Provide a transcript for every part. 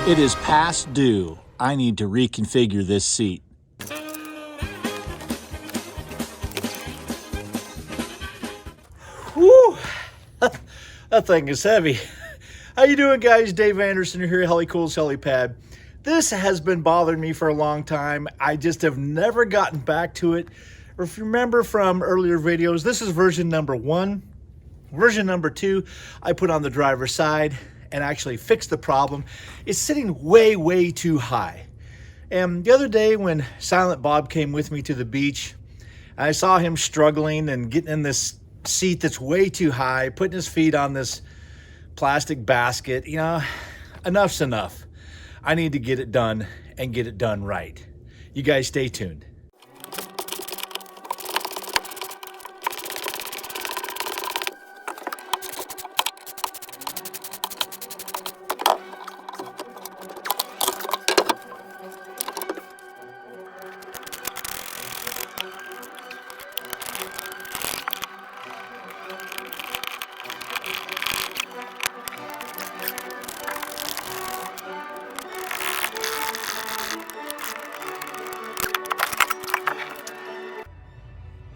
It is past due. I need to reconfigure this seat. Whew! That thing is heavy. How you doing, guys? Dave Anderson here at Helicool's Helipad. This has been bothering me for a long time. I just have never gotten back to it. Or if you remember from earlier videos, this is version number 1. Version number 2, I put on the driver's side and actually fixed the problem. It's sitting way too high. And the other day when Silent Bob came with me to the beach, I saw him struggling and getting in this seat that's way too high, putting his feet on this plastic basket. You know, enough's enough. I need to get it done and get it done right. You guys stay tuned.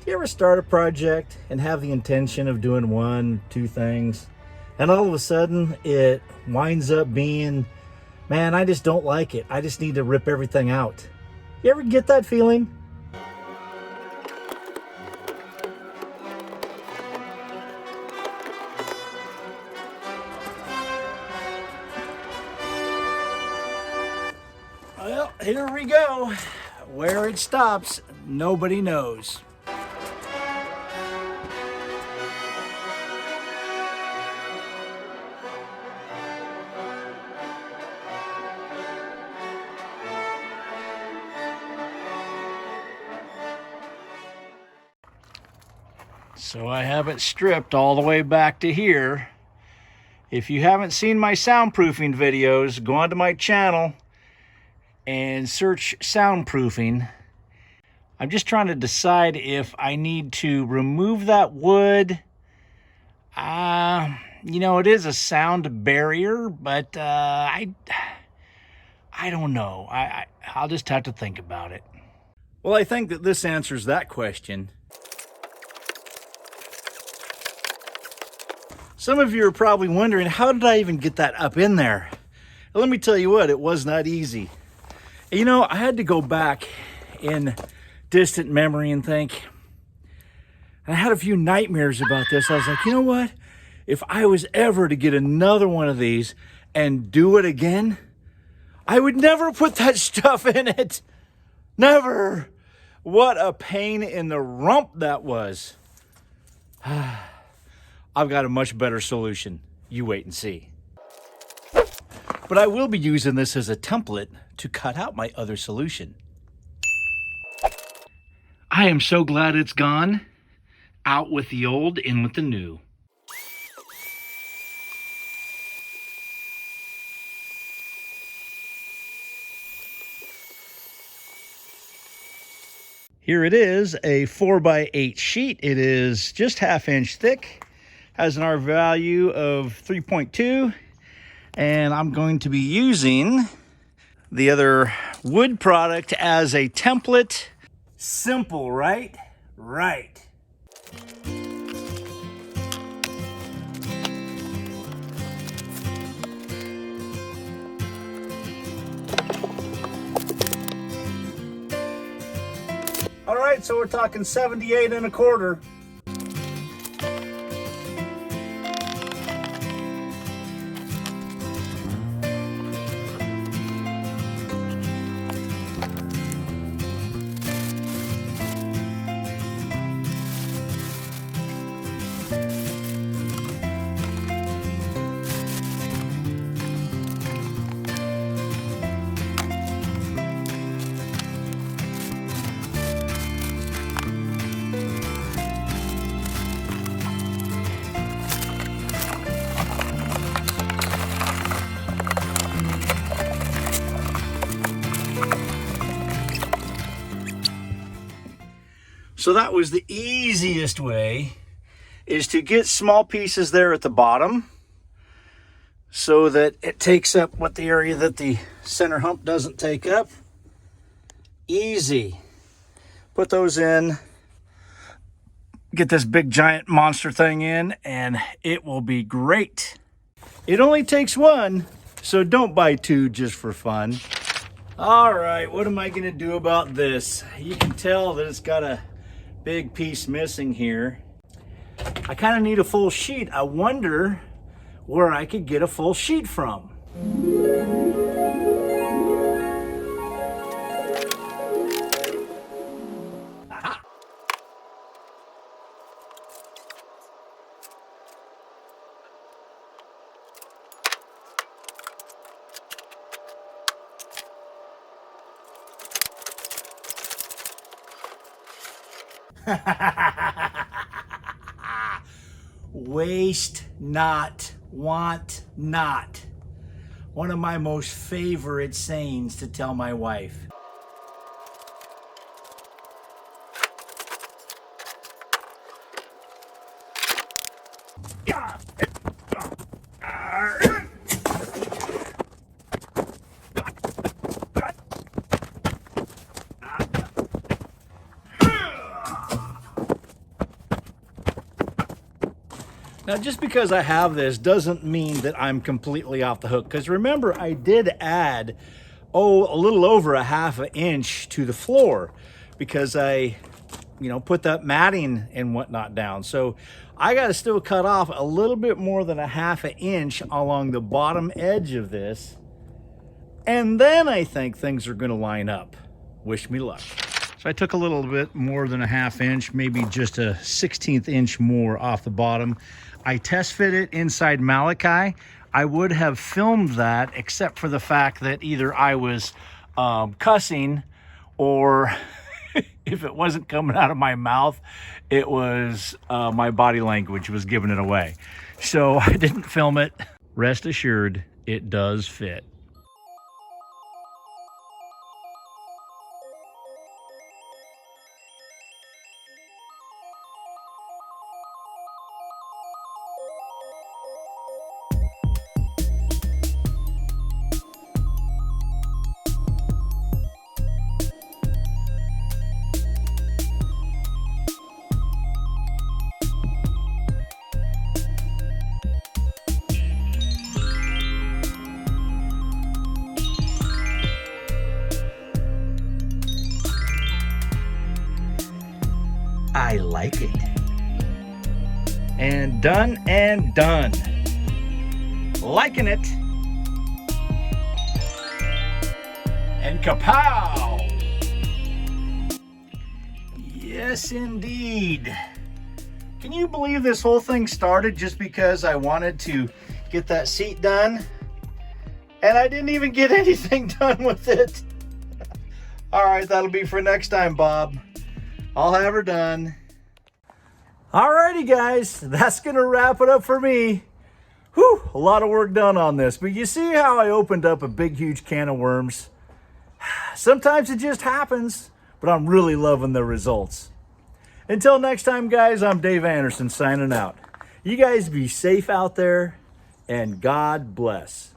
You ever start a project and have the intention of doing 1-2 things, and all of a sudden it winds up being, man, I just don't like it. I just need to rip everything out. You ever get that feeling? Well, here we go. Where it stops, nobody knows. So I have it stripped all the way back to here. If you haven't seen my soundproofing videos, go onto my channel and search soundproofing. I'm just trying to decide if I need to remove that wood. You know, it is a sound barrier, but I don't know. I'll just have to think about it. Well, I think that this answers that question. Some of you are probably wondering, how did I even get that up in there? Well, let me tell you what, it was not easy. You know, I had to go back in distant memory and think. I had a few nightmares about this. I was like, you know what? If I was ever to get another one of these and do it again, I would never put that stuff in it. Never. What a pain in the rump that was. I've got a much better solution. You wait and see. But I will be using this as a template to cut out my other solution. I am so glad it's gone. Out with the old, in with the new. Here it is, a 4x8 sheet. It is just 1/2 inch thick. Has an R value of 3.2, and I'm going to be using the other wood product as a template. Simple, right? Right. All right, so we're talking 78 1/4. So that was the easiest way, is to get small pieces there at the bottom. so that it takes up what the area that the center hump doesn't take up. Easy. Put those in. Get this big giant monster thing in, and it will be great. It only takes one, so don't buy two just for fun. All right, what am I gonna do about this? You can tell that it's got a big piece missing here. I kind of need a full sheet. I wonder where I could get a full sheet from. Waste not, want not. One of my most favorite sayings to tell my wife. Now, just because I have this doesn't mean that I'm completely off the hook. Because remember, I did add, a little over a ½ inch to the floor because I, put that matting and whatnot down. So I got to still cut off a little bit more than a ½ inch along the bottom edge of this. And then I think things are going to line up. Wish me luck. So I took a little bit more than a ½ inch, maybe just a 1/16 inch more off the bottom. I test fit it inside Malachi. I would have filmed that except for the fact that either I was cussing or if it wasn't coming out of my mouth, it was my body language was giving it away. So I didn't film it. Rest assured, it does fit. I like it. And done and done. Liking it. And kapow! Yes, indeed. Can you believe this whole thing started just because I wanted to get that seat done? And I didn't even get anything done with it. All right, that'll be for next time, Bob. I'll have her done. Alrighty, guys, that's gonna wrap it up for me. Whew, a lot of work done on this, but you see how I opened up a big, huge can of worms? Sometimes it just happens, but I'm really loving the results. Until next time, guys, I'm Dave Anderson signing out. You guys be safe out there, and God bless.